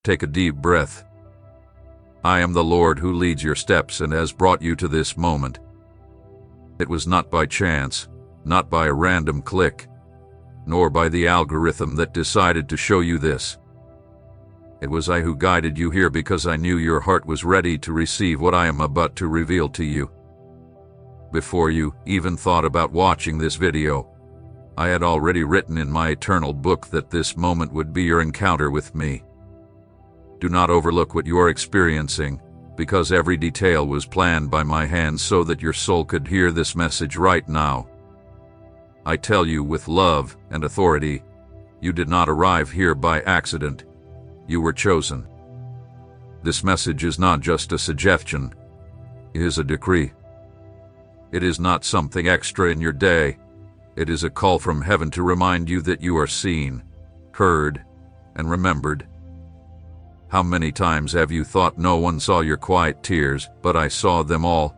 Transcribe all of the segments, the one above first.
Take a deep breath. I am the Lord who leads your steps and has brought you to this moment. It was not by chance, not by a random click, nor by the algorithm that decided to show you this. It was I who guided you here because I knew your heart was ready to receive what I am about to reveal to you. Before you even thought about watching this video, I had already written in my eternal book that this moment would be your encounter with me. Do not overlook what you are experiencing, because every detail was planned by my hand so that your soul could hear this message right now. I tell you with love and authority, you did not arrive here by accident. You were chosen. This message is not just a suggestion, it is a decree. It is not something extra in your day. It is a call from heaven to remind you that you are seen, heard, and remembered. How many times have you thought no one saw your quiet tears, but I saw them all?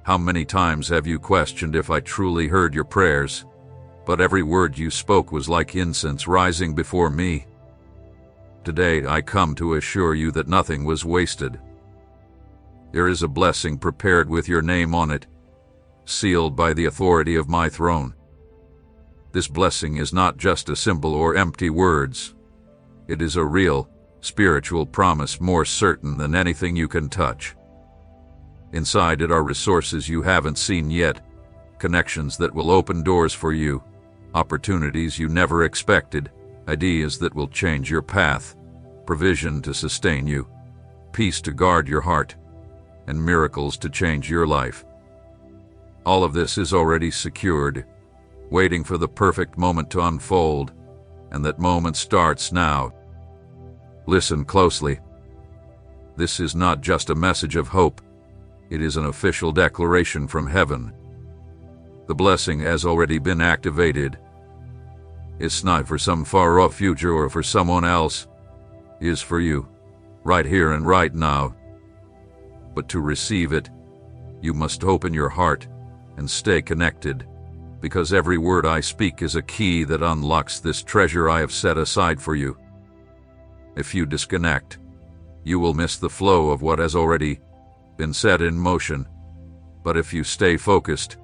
How many times have you questioned if I truly heard your prayers, but every word you spoke was like incense rising before me? Today I come to assure you that nothing was wasted. There is a blessing prepared with your name on it, sealed by the authority of my throne. This blessing is not just a symbol or empty words. It is a real, spiritual promise more certain than anything you can touch. Inside it are resources you haven't seen yet, connections that will open doors for you, opportunities you never expected, ideas that will change your path, provision to sustain you, peace to guard your heart, and miracles to change your life. All of this is already secured, waiting for the perfect moment to unfold, and that moment starts now. Listen closely. This is not just a message of hope, it is an official declaration from heaven. The blessing has already been activated. It's not for some far-off future or for someone else. It is for you, right here and right now. But to receive it, you must open your heart and stay connected, because every word I speak is a key that unlocks this treasure I have set aside for you. If you disconnect, you will miss the flow of what has already been set in motion. But if you stay focused,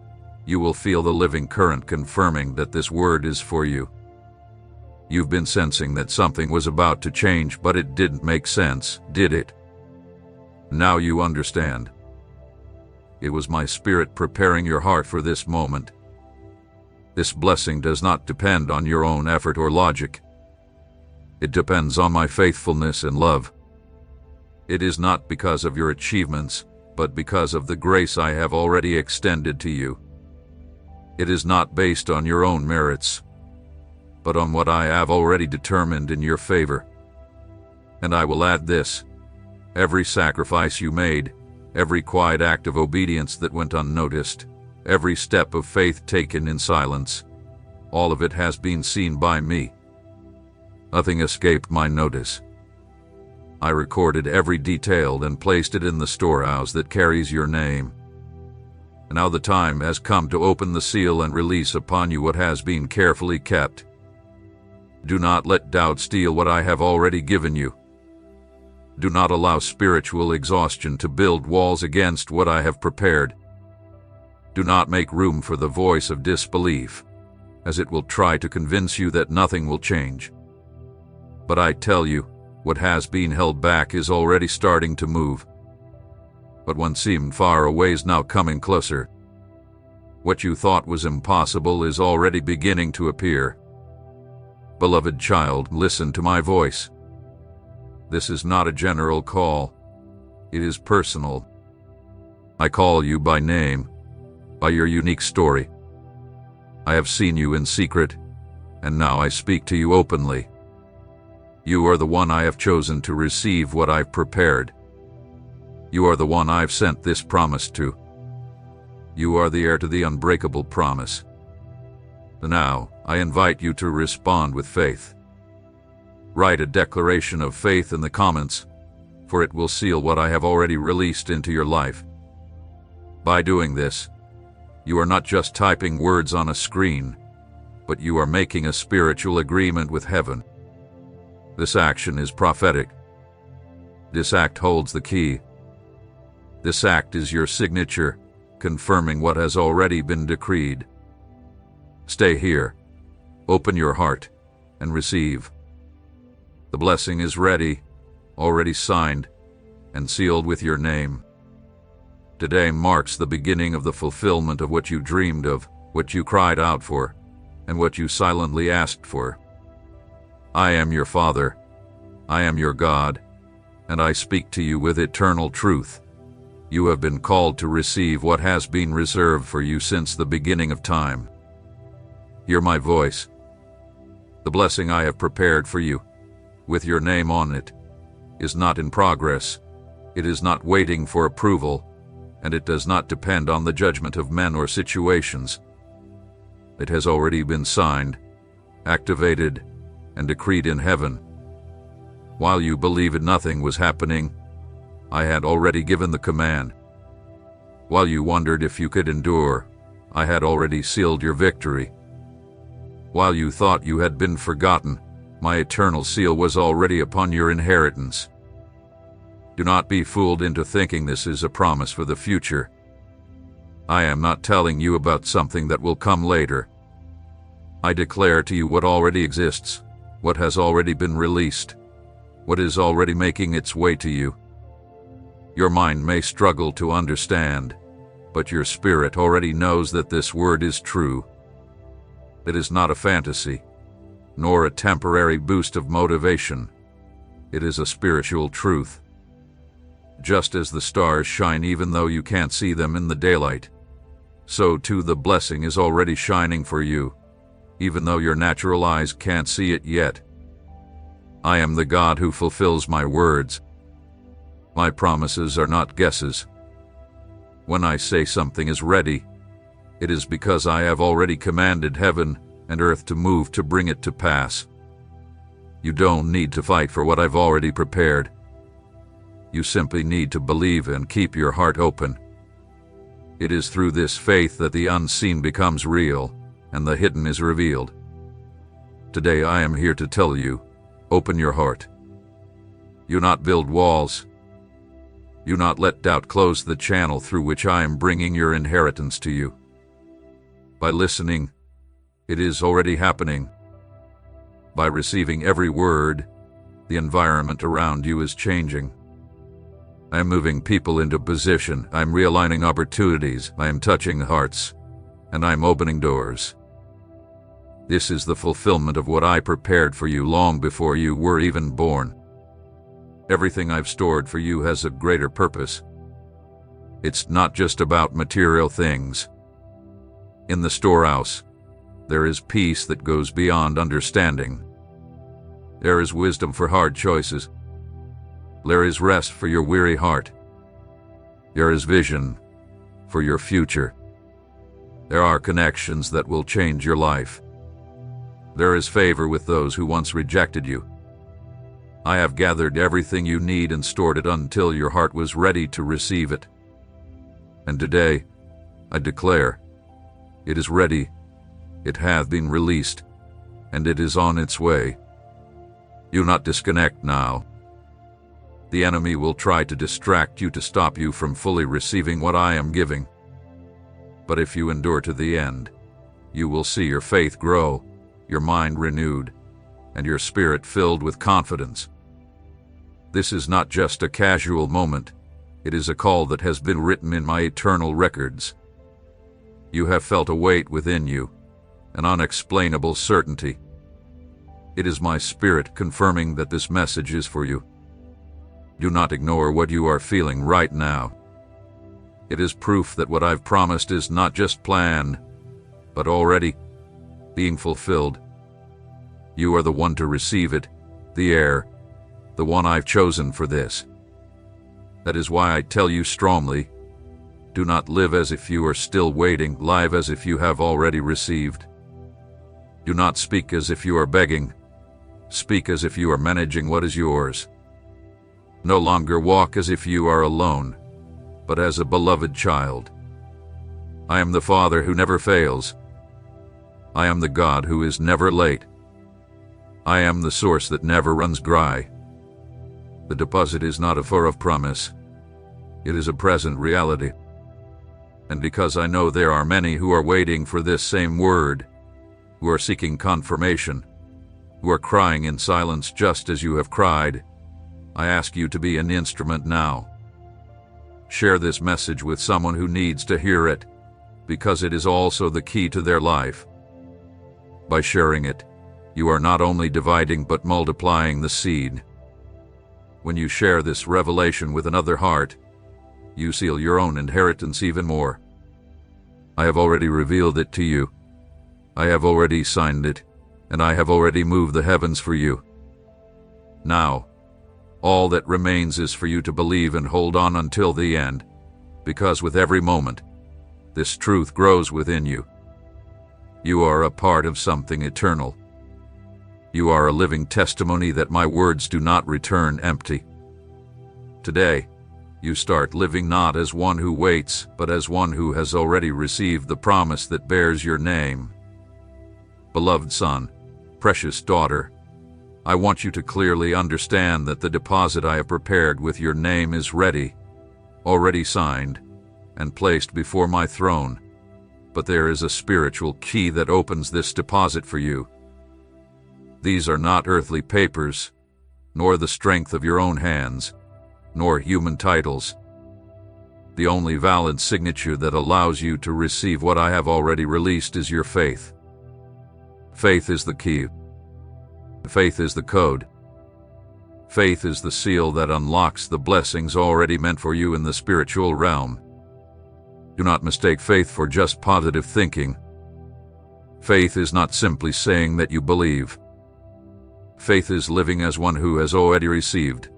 you will feel the living current confirming that this word is for you. You've been sensing that something was about to change, but it didn't make sense, did it? Now you understand. It was my spirit preparing your heart for this moment. This blessing does not depend on your own effort or logic. It depends on my faithfulness and love. It is not because of your achievements, but because of the grace I have already extended to you. It is not based on your own merits, but on what I have already determined in your favor. And I will add this: every sacrifice you made, every quiet act of obedience that went unnoticed, every step of faith taken in silence, all of it has been seen by me. Nothing escaped my notice. I recorded every detail and placed it in the storehouse that carries your name. And now the time has come to open the seal and release upon you what has been carefully kept. Do not let doubt steal what I have already given you. Do not allow spiritual exhaustion to build walls against what I have prepared. Do not make room for the voice of disbelief, as it will try to convince you that nothing will change. But I tell you, what has been held back is already starting to move. What once seemed far away is now coming closer. What you thought was impossible is already beginning to appear. Beloved child, listen to my voice. This is not a general call. It is personal. I call you by name, by your unique story. I have seen you in secret, and now I speak to you openly. You are the one I have chosen to receive what I've prepared. You are the one I've sent this promise to. You are the heir to the unbreakable promise. Now, I invite you to respond with faith. Write a declaration of faith in the comments, for it will seal what I have already released into your life. By doing this, you are not just typing words on a screen, but you are making a spiritual agreement with heaven. This action is prophetic. This act holds the key. This act is your signature, confirming what has already been decreed. Stay here, open your heart, and receive. The blessing is ready, already signed, and sealed with your name. Today marks the beginning of the fulfillment of what you dreamed of, what you cried out for, and what you silently asked for. I am your Father, I am your God, and I speak to you with eternal truth. You have been called to receive what has been reserved for you since the beginning of time. Hear my voice. The blessing I have prepared for you, with your name on it, is not in progress. It is not waiting for approval, and it does not depend on the judgment of men or situations. It has already been signed, activated, and decreed in heaven. While you believed nothing was happening, I had already given the command. While you wondered if you could endure, I had already sealed your victory. While you thought you had been forgotten, my eternal seal was already upon your inheritance. Do not be fooled into thinking this is a promise for the future. I am not telling you about something that will come later. I declare to you what already exists, what has already been released, what is already making its way to you. Your mind may struggle to understand, but your spirit already knows that this word is true. It is not a fantasy, nor a temporary boost of motivation. It is a spiritual truth. Just as the stars shine even though you can't see them in the daylight, so too the blessing is already shining for you, even though your natural eyes can't see it yet. I am the God who fulfills my words. My promises are not guesses. When I say something is ready, it is because I have already commanded heaven and earth to move to bring it to pass. You don't need to fight for what I've already prepared. You simply need to believe and keep your heart open. It is through this faith that the unseen becomes real and the hidden is revealed. Today I am here to tell you, open your heart. You not build walls. You not let doubt close the channel through which I am bringing your inheritance to you. By listening, it is already happening. By receiving every word, the environment around you is changing. I am moving people into position, I am realigning opportunities, I am touching hearts, and I am opening doors. This is the fulfillment of what I prepared for you long before you were even born. Everything I've stored for you has a greater purpose. It's not just about material things. In the storehouse, there is peace that goes beyond understanding. There is wisdom for hard choices. There is rest for your weary heart. There is vision for your future. There are connections that will change your life. There is favor with those who once rejected you. I have gathered everything you need and stored it until your heart was ready to receive it. And today, I declare, it is ready, it hath been released, and it is on its way. Do not disconnect now. The enemy will try to distract you to stop you from fully receiving what I am giving. But if you endure to the end, you will see your faith grow, your mind renewed, and your spirit filled with confidence. This is not just a casual moment, it is a call that has been written in my eternal records. You have felt a weight within you, an unexplainable certainty. It is my spirit confirming that this message is for you. Do not ignore what you are feeling right now. It is proof that what I've promised is not just planned, but already being fulfilled. You are the one to receive it, the heir, the one I've chosen for this. That is why I tell you strongly, do not live as if you are still waiting, live as if you have already received. Do not speak as if you are begging, speak as if you are managing what is yours. No longer walk as if you are alone, but as a beloved child. I am the Father who never fails. I am the God who is never late. I am the source that never runs dry. The deposit is not a far off promise. It is a present reality. And because I know there are many who are waiting for this same word, who are seeking confirmation, who are crying in silence just as you have cried, I ask you to be an instrument now. Share this message with someone who needs to hear it, because it is also the key to their life. By sharing it, you are not only dividing but multiplying the seed. When you share this revelation with another heart, you seal your own inheritance even more. I have already revealed it to you. I have already signed it, and I have already moved the heavens for you. Now, all that remains is for you to believe and hold on until the end, because with every moment, this truth grows within you. You are a part of something eternal. You are a living testimony that my words do not return empty. Today, you start living not as one who waits, but as one who has already received the promise that bears your name. Beloved son, precious daughter, I want you to clearly understand that the deposit I have prepared with your name is ready, already signed, and placed before my throne. But there is a spiritual key that opens this deposit for you. These are not earthly papers, nor the strength of your own hands, nor human titles. The only valid signature that allows you to receive what I have already released is your faith. Faith is the key. Faith is the code. Faith is the seal that unlocks the blessings already meant for you in the spiritual realm. Do not mistake faith for just positive thinking. Faith is not simply saying that you believe. Faith is living as one who has already received.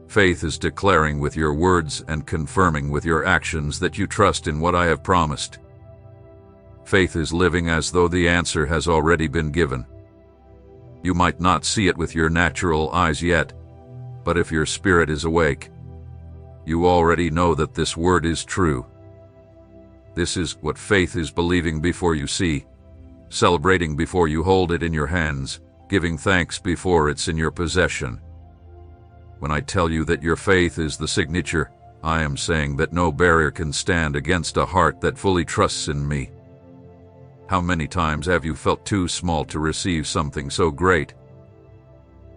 Faith is declaring with your words and confirming with your actions that you trust in what I have promised. Faith is living as though the answer has already been given. You might not see it with your natural eyes yet, but if your spirit is awake, you already know that this word is true. This is what faith is: believing before you see, celebrating before you hold it in your hands, giving thanks before it's in your possession. When I tell you that your faith is the signature, I am saying that no barrier can stand against a heart that fully trusts in me. How many times have you felt too small to receive something so great?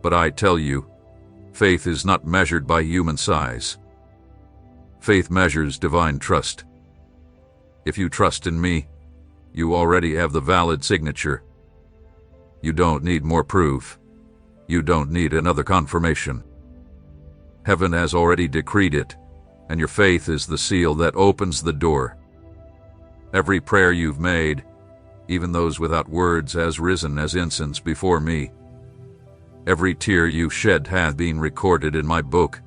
But I tell you, faith is not measured by human size. Faith measures divine trust. If you trust in me, you already have the valid signature. You don't need more proof. You don't need another confirmation. Heaven has already decreed it, and your faith is the seal that opens the door. Every prayer you've made, even those without words, has risen as incense before me. Every tear you shed hath been recorded in my book,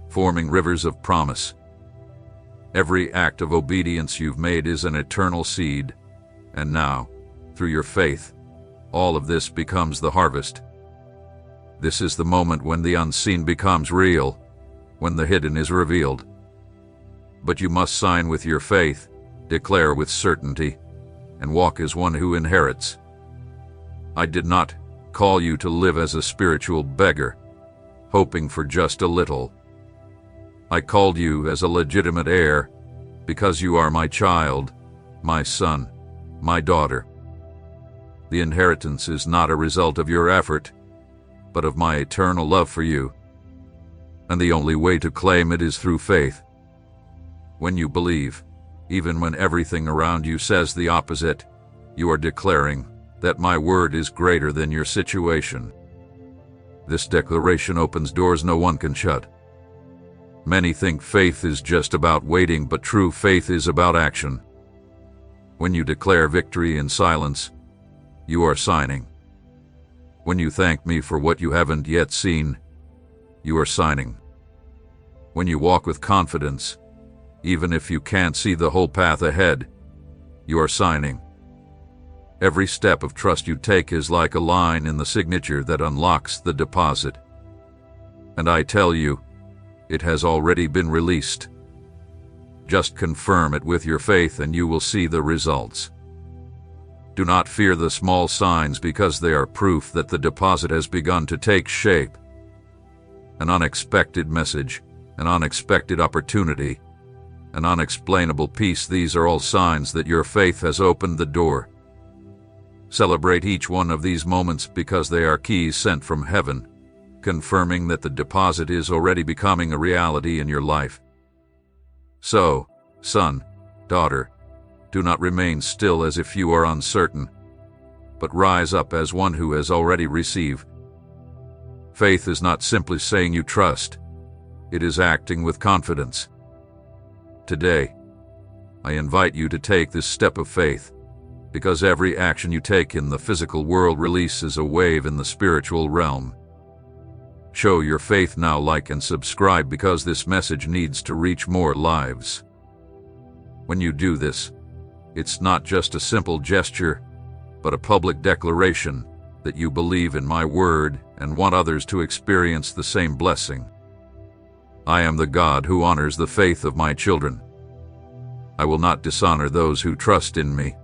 forming rivers of promise. Every act of obedience you've made is an eternal seed, and now, through your faith, all of this becomes the harvest. This is the moment when the unseen becomes real, when the hidden is revealed. But you must sign with your faith, declare with certainty, and walk as one who inherits. I did not call you to live as a spiritual beggar, hoping for just a little. I called you as a legitimate heir, because you are my child, my son, my daughter. The inheritance is not a result of your effort, but of my eternal love for you. And the only way to claim it is through faith. When you believe, even when everything around you says the opposite, you are declaring that my word is greater than your situation. This declaration opens doors no one can shut. Many think faith is just about waiting, but true faith is about action. When you declare victory in silence, you are signing. When you thank me for what you haven't yet seen, you are signing. When you walk with confidence, even if you can't see the whole path ahead, you are signing. Every step of trust you take is like a line in the signature that unlocks the deposit. And I tell you, it has already been released. Just confirm it with your faith and you will see the results. Do not fear the small signs, because they are proof that the deposit has begun to take shape. An unexpected message, an unexpected opportunity, an unexplainable peace, these are all signs that your faith has opened the door. Celebrate each one of these moments, because they are keys sent from heaven, confirming that the deposit is already becoming a reality in your life. So, son, daughter, do not remain still as if you are uncertain, but rise up as one who has already received. Faith is not simply saying you trust, it is acting with confidence. Today, I invite you to take this step of faith, because every action you take in the physical world releases a wave in the spiritual realm. Show your faith now, like and subscribe, because this message needs to reach more lives. When you do this, it's not just a simple gesture, but a public declaration that you believe in my word and want others to experience the same blessing. I am the God who honors the faith of my children. I will not dishonor those who trust in me.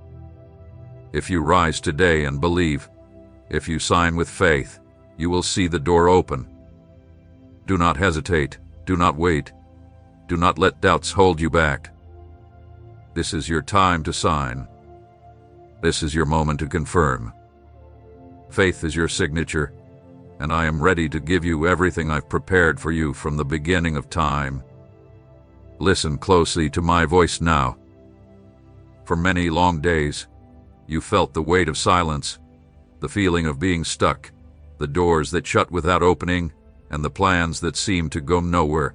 If you rise today and believe, if you sign with faith, you will see the door open. Do not hesitate, do not wait, do not let doubts hold you back. This is your time to sign. This is your moment to confirm. Faith is your signature, and I am ready to give you everything I've prepared for you from the beginning of time. Listen closely to my voice now. For many long days, you felt the weight of silence, the feeling of being stuck, the doors that shut without opening, and the plans that seemed to go nowhere.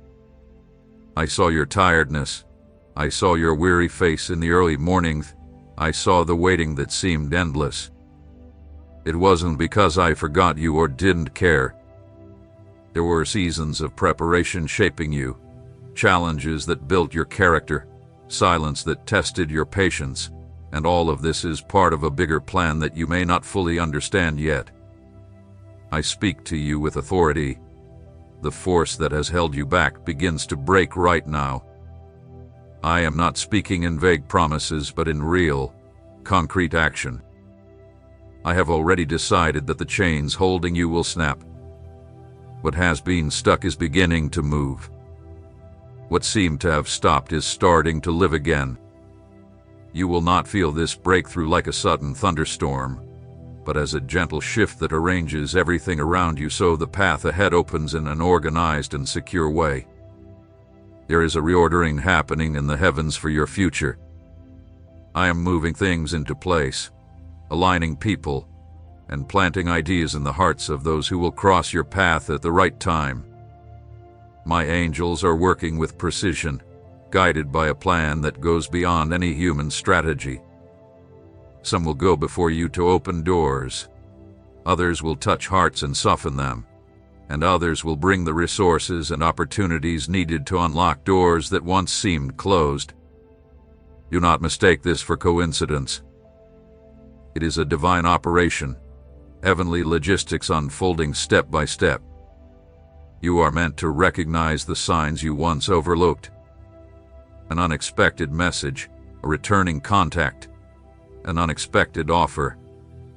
I saw your tiredness. I saw your weary face in the early mornings. I saw the waiting that seemed endless. It wasn't because I forgot you or didn't care. There were seasons of preparation shaping you, challenges that built your character, silence that tested your patience, and all of this is part of a bigger plan that you may not fully understand yet. I speak to you with authority. The force that has held you back begins to break right now. I am not speaking in vague promises, but in real, concrete action. I have already decided that the chains holding you will snap. What has been stuck is beginning to move. What seemed to have stopped is starting to live again. You will not feel this breakthrough like a sudden thunderstorm, but as a gentle shift that arranges everything around you so the path ahead opens in an organized and secure way. There is a reordering happening in the heavens for your future. I am moving things into place, aligning people, and planting ideas in the hearts of those who will cross your path at the right time. My angels are working with precision, guided by a plan that goes beyond any human strategy. Some will go before you to open doors. Others will touch hearts and soften them. And others will bring the resources and opportunities needed to unlock doors that once seemed closed. Do not mistake this for coincidence. It is a divine operation, heavenly logistics unfolding step by step. You are meant to recognize the signs you once overlooked. An unexpected message, a returning contact, an unexpected offer,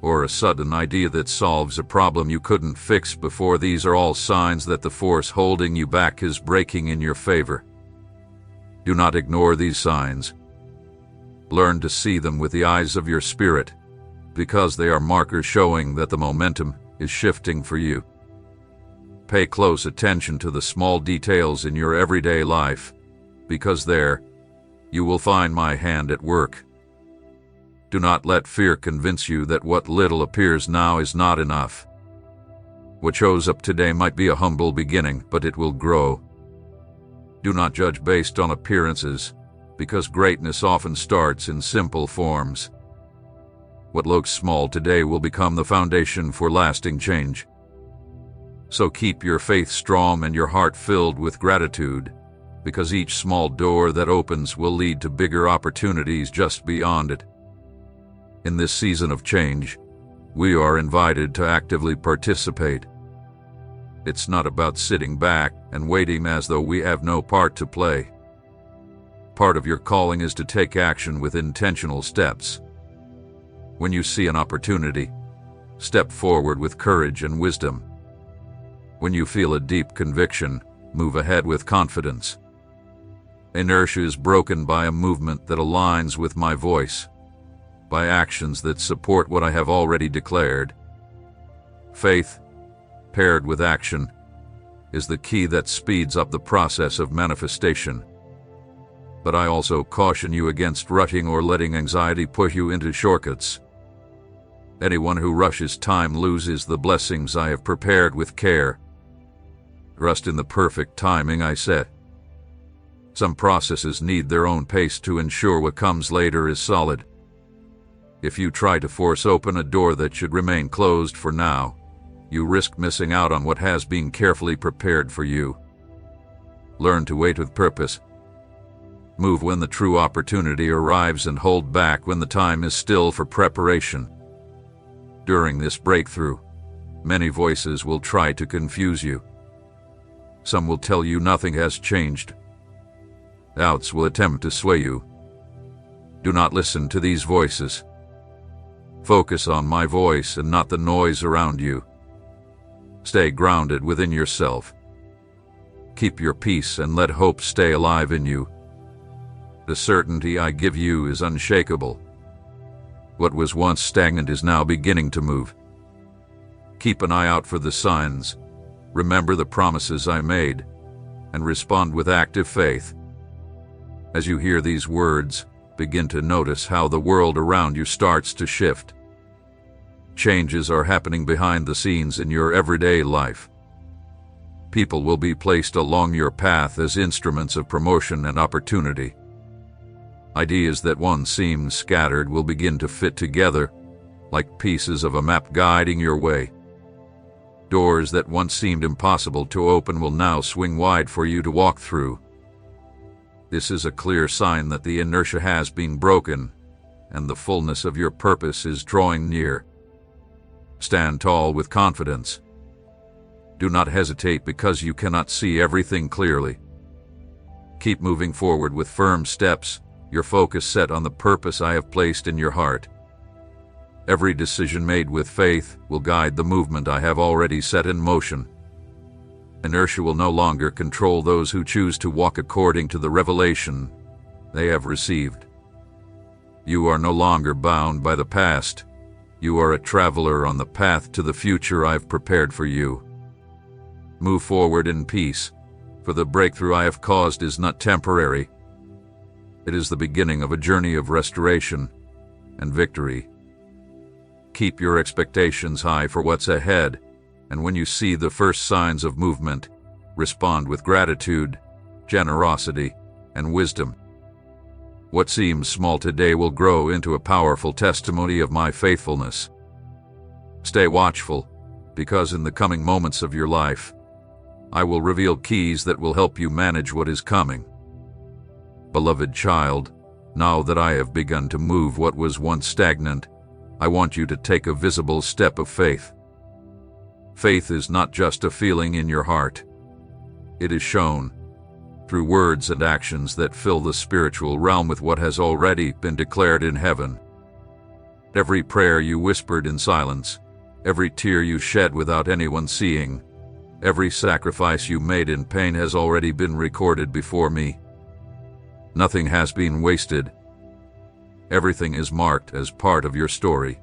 or a sudden idea that solves a problem you couldn't fix before. These are all signs that the force holding you back is breaking in your favor. Do not ignore these signs. Learn to see them with the eyes of your spirit, because they are markers showing that the momentum is shifting for you. Pay close attention to the small details in your everyday life, because there, you will find my hand at work. Do not let fear convince you that what little appears now is not enough. What shows up today might be a humble beginning, but it will grow. Do not judge based on appearances, because greatness often starts in simple forms. What looks small today will become the foundation for lasting change. So keep your faith strong and your heart filled with gratitude, because each small door that opens will lead to bigger opportunities just beyond it. In this season of change, we are invited to actively participate. It's not about sitting back and waiting as though we have no part to play. Part of your calling is to take action with intentional steps. When you see an opportunity, step forward with courage and wisdom. When you feel a deep conviction, move ahead with confidence. Inertia is broken by a movement that aligns with my voice, by actions that support what I have already declared. Faith, paired with action, is the key that speeds up the process of manifestation. But I also caution you against rushing or letting anxiety push you into shortcuts. Anyone who rushes time loses the blessings I have prepared with care. Trust in the perfect timing I set. Some processes need their own pace to ensure what comes later is solid. If you try to force open a door that should remain closed for now, you risk missing out on what has been carefully prepared for you. Learn to wait with purpose. Move when the true opportunity arrives and hold back when the time is still for preparation. During this breakthrough, many voices will try to confuse you. Some will tell you nothing has changed. Doubts will attempt to sway you. Do not listen to these voices. Focus on my voice and not the noise around you. Stay grounded within yourself. Keep your peace and let hope stay alive in you. The certainty I give you is unshakable. What was once stagnant is now beginning to move. Keep an eye out for the signs. Remember the promises I made, and respond with active faith. As you hear these words, begin to notice how the world around you starts to shift. Changes are happening behind the scenes in your everyday life. People will be placed along your path as instruments of promotion and opportunity. Ideas that once seemed scattered will begin to fit together, like pieces of a map guiding your way. Doors that once seemed impossible to open will now swing wide for you to walk through. This is a clear sign that the inertia has been broken, and the fullness of your purpose is drawing near. Stand tall with confidence. Do not hesitate because you cannot see everything clearly. Keep moving forward with firm steps, your focus set on the purpose I have placed in your heart. Every decision made with faith will guide the movement I have already set in motion. Inertia will no longer control those who choose to walk according to the revelation they have received. You are no longer bound by the past. You are a traveler on the path to the future I've prepared for you. Move forward in peace, for the breakthrough I have caused is not temporary. It is the beginning of a journey of restoration and victory. Keep your expectations high for what's ahead, and when you see the first signs of movement, respond with gratitude, generosity, and wisdom. What seems small today will grow into a powerful testimony of my faithfulness. Stay watchful, because in the coming moments of your life, I will reveal keys that will help you manage what is coming. Beloved child, now that I have begun to move what was once stagnant, I want you to take a visible step of faith. Faith is not just a feeling in your heart. It is shown through words and actions that fill the spiritual realm with what has already been declared in heaven. Every prayer you whispered in silence, every tear you shed without anyone seeing, every sacrifice you made in pain has already been recorded before me. Nothing has been wasted. Everything is marked as part of your story.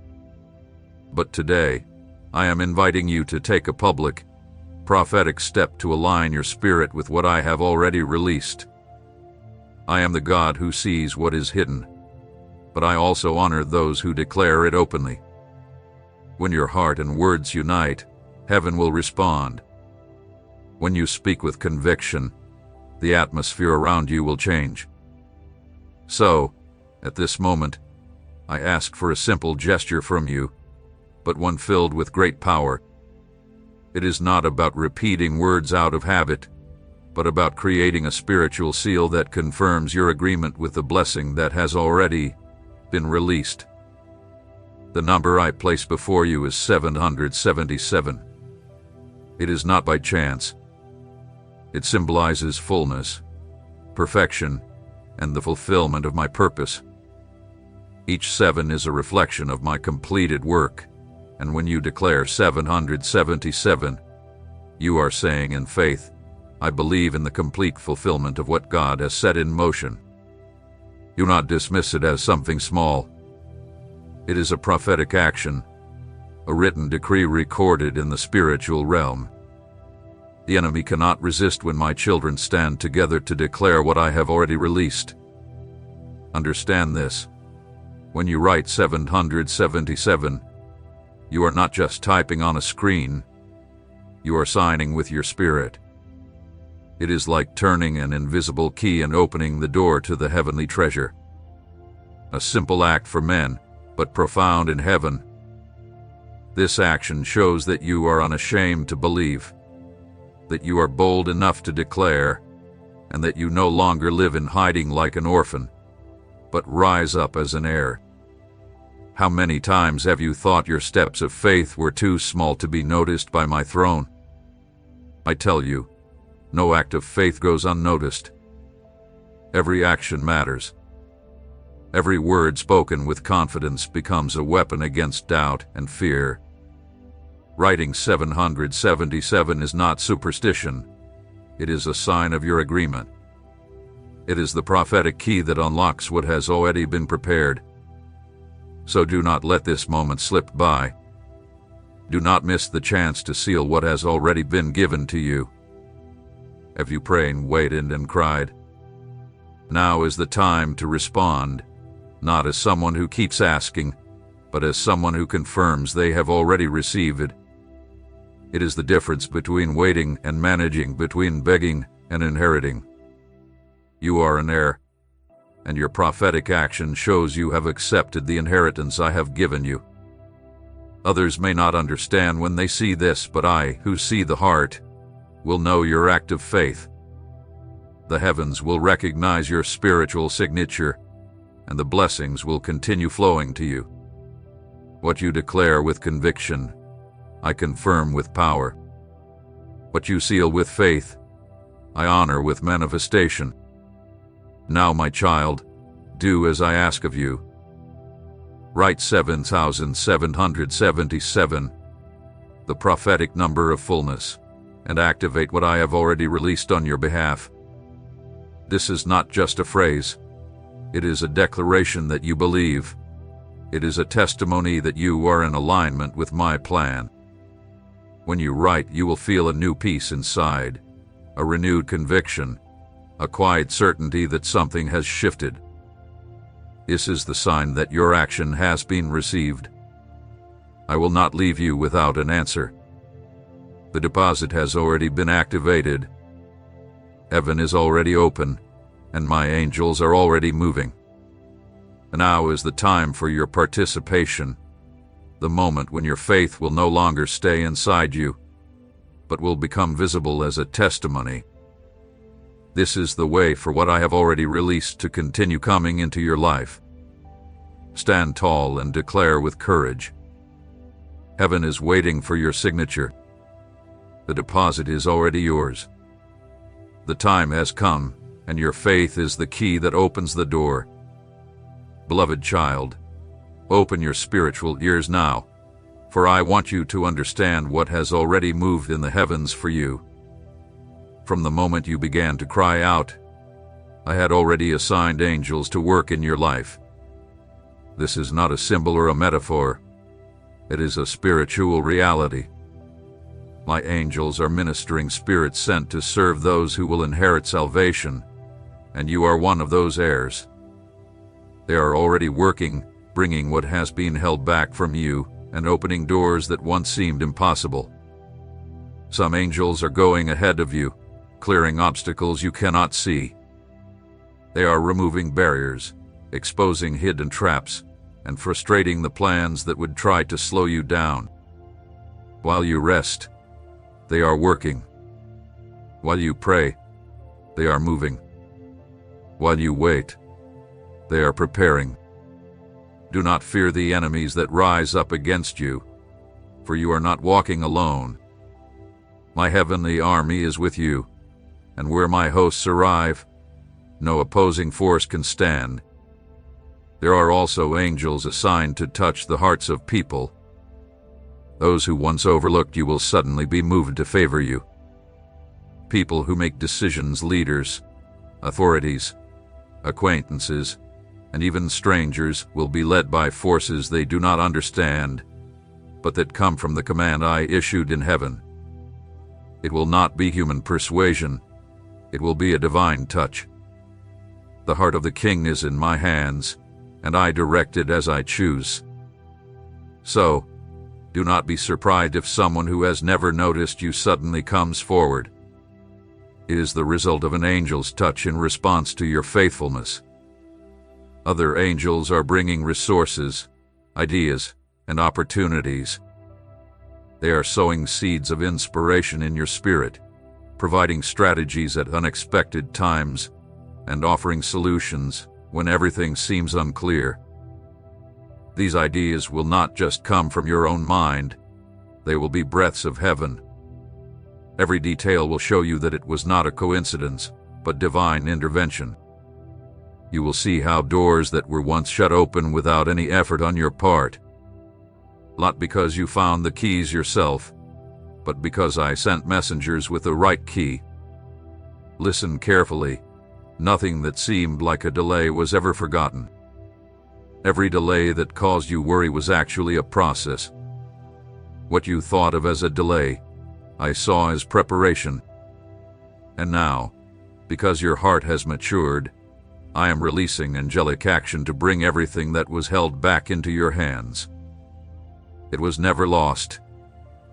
But today, I am inviting you to take a public, prophetic step to align your spirit with what I have already released. I am the God who sees what is hidden, but I also honor those who declare it openly. When your heart and words unite, heaven will respond. When you speak with conviction, the atmosphere around you will change. So, at this moment, I ask for a simple gesture from you, but one filled with great power. It is not about repeating words out of habit, but about creating a spiritual seal that confirms your agreement with the blessing that has already been released. The number I place before you is 777. It is not by chance. It symbolizes fullness, perfection, and the fulfillment of my purpose. Each 7 is a reflection of my completed work, and when you declare 777, you are saying in faith, I believe in the complete fulfillment of what God has set in motion. Do not dismiss it as something small. It is a prophetic action, a written decree recorded in the spiritual realm. The enemy cannot resist when my children stand together to declare what I have already released. Understand this. When you write 777, you are not just typing on a screen, you are signing with your spirit. It is like turning an invisible key and opening the door to the heavenly treasure. A simple act for men, but profound in heaven. This action shows that you are unashamed to believe, that you are bold enough to declare, and that you no longer live in hiding like an orphan, but rise up as an heir. How many times have you thought your steps of faith were too small to be noticed by my throne? I tell you, no act of faith goes unnoticed. Every action matters. Every word spoken with confidence becomes a weapon against doubt and fear. Writing 777 is not superstition. It is a sign of your agreement. It is the prophetic key that unlocks what has already been prepared. So do not let this moment slip by. Do not miss the chance to seal what has already been given to you. Have you prayed, waited, and cried? Now is the time to respond, not as someone who keeps asking, but as someone who confirms they have already received it. It is the difference between waiting and managing, between begging and inheriting. You are an heir, and your prophetic action shows you have accepted the inheritance I have given you. Others may not understand when they see this, but I, who see the heart, will know your act of faith. The heavens will recognize your spiritual signature, and the blessings will continue flowing to you. What you declare with conviction, I confirm with power. What you seal with faith, I honor with manifestation. Now, my child, do as I ask of you. Write 7,777, the prophetic number of fullness, and activate what I have already released on your behalf. This is not just a phrase. It is a declaration that you believe. It is a testimony that you are in alignment with my plan. When you write, you will feel a new peace inside, a renewed conviction, a quiet certainty that something has shifted. This is the sign that your action has been received. I will not leave you without an answer. The deposit has already been activated. Heaven is already open, and my angels are already moving. Now is the time for your participation, the moment when your faith will no longer stay inside you, but will become visible as a testimony. This is the way for what I have already released to continue coming into your life. Stand tall and declare with courage. Heaven is waiting for your signature. The deposit is already yours. The time has come, and your faith is the key that opens the door. Beloved child, open your spiritual ears now, for I want you to understand what has already moved in the heavens for you. From the moment you began to cry out, I had already assigned angels to work in your life. This is not a symbol or a metaphor. It is a spiritual reality. My angels are ministering spirits sent to serve those who will inherit salvation, and you are one of those heirs. They are already working, bringing what has been held back from you and opening doors that once seemed impossible. Some angels are going ahead of you, clearing obstacles you cannot see. They are removing barriers, exposing hidden traps, and frustrating the plans that would try to slow you down. While you rest, they are working. While you pray, they are moving. While you wait, they are preparing. Do not fear the enemies that rise up against you, for you are not walking alone. My heavenly army is with you, and where my hosts arrive, no opposing force can stand. There are also angels assigned to touch the hearts of people. Those who once overlooked you will suddenly be moved to favor you. People who make decisions, leaders, authorities, acquaintances, and even strangers will be led by forces they do not understand, but that come from the command I issued in heaven. It will not be human persuasion. It will be a divine touch. The heart of the king is in my hands, and I direct it as I choose. So, do not be surprised if someone who has never noticed you suddenly comes forward. It is the result of an angel's touch in response to your faithfulness. Other angels are bringing resources, ideas, and opportunities. They are sowing seeds of inspiration in your spirit, providing strategies at unexpected times, and offering solutions when everything seems unclear. These ideas will not just come from your own mind, they will be breaths of heaven. Every detail will show you that it was not a coincidence, but divine intervention. You will see how doors that were once shut open without any effort on your part. Not because you found the keys yourself, but because I sent messengers with the right key. Listen carefully. Nothing that seemed like a delay was ever forgotten. Every delay that caused you worry was actually a process. What you thought of as a delay, I saw as preparation. And now, because your heart has matured, I am releasing angelic action to bring everything that was held back into your hands. It was never lost.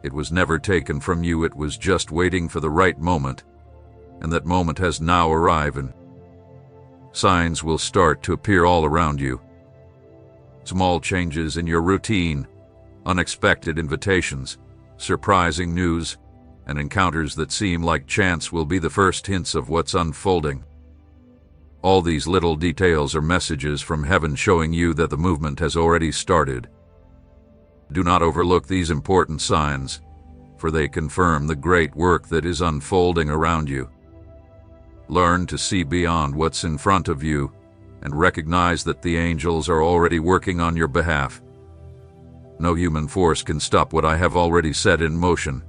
It was never taken from you. It was just waiting for the right moment, and that moment has now arrived. And signs will start to appear all around you. Small changes in your routine, unexpected invitations, surprising news, and encounters that seem like chance will be the first hints of what's unfolding. All these little details are messages from heaven showing you that the movement has already started. Do not overlook these important signs, for they confirm the great work that is unfolding around you. Learn to see beyond what's in front of you and recognize that the angels are already working on your behalf. No human force can stop what I have already set in motion.